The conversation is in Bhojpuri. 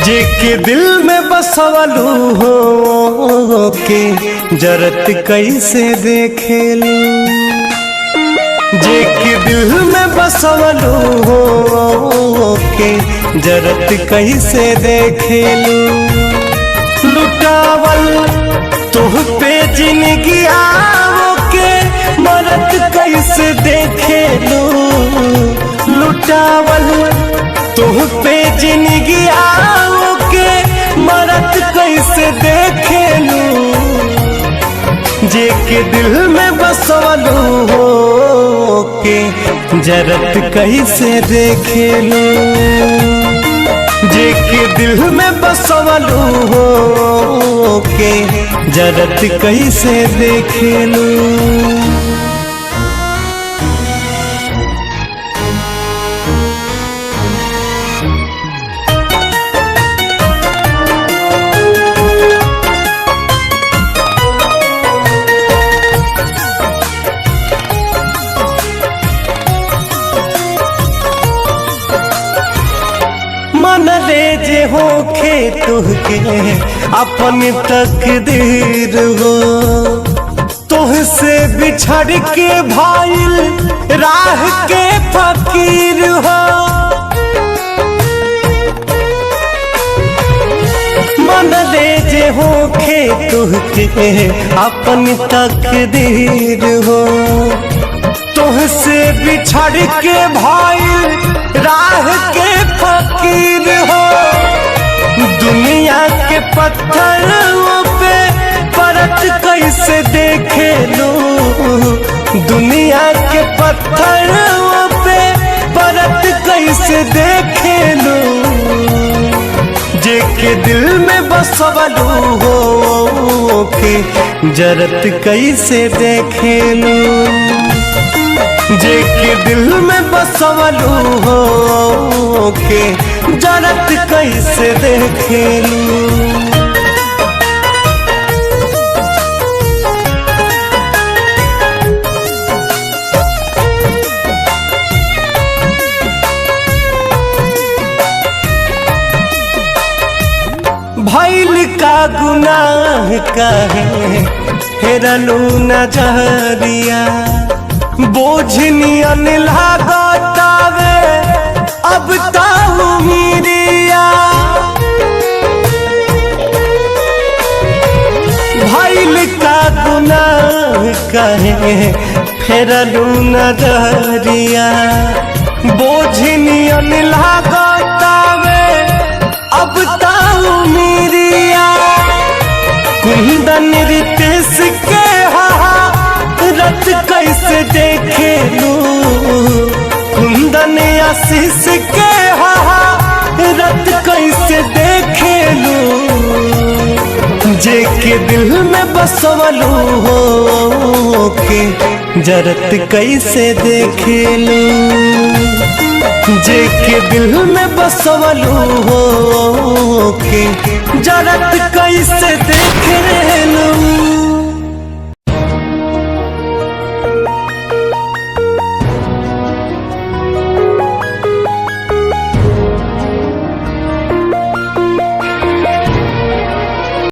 जेके दिल में बसवलू हो के जरत कैसे देखेलू। जेके दिल में बसवलू हो के जरत कैसे देखेलू। लुटावल तुह पे जिंदगी आओ के मरत कैसे देखेलू। लुटावल तुह पे जिंदगी आओ के मरत कैसे देखेलू। जेके दिल में बसवलू हो के जरत कैसे देखेलू। जेके दिल में बसवलू हो के जरत कैसे देखेलू। मन ले जे होखे तुहके अपन तकदीर हो। तुहसे बिछड़ के भाईल राह के फकीर हो। मन ले जे होखे तुहके अपन तकदीर हो। तुहसे बिछड़ के भाईल राह के फकीर हो। दुनिया के पत्थरों पे परत कैसे देखेलू। दुनिया के पत्थरों पे परत कैसे देखेलू। जेके दिल में बसवलू हो के जरत कैसे देखेलू। जेके दिल में बसवलू हो के जरत कैसे देखेलू। भइल का गुनाह काहे हेरलू नजरिया। बोझनियन लागतावे अब ताऊ मीरिया। भइल का गुनाह कहे फेरलू नजरिया। बोझनियन लागतावे अब ताऊ मीरिया। कुंदन रितेश के रत कैसे देखेलू। कुंदन आशीष के रत कैसे देखेलू। जेके दिल में बसवलू हो के जरत कैसे देखेलू। जेके दिल में बसवलू हो के जरत कैसे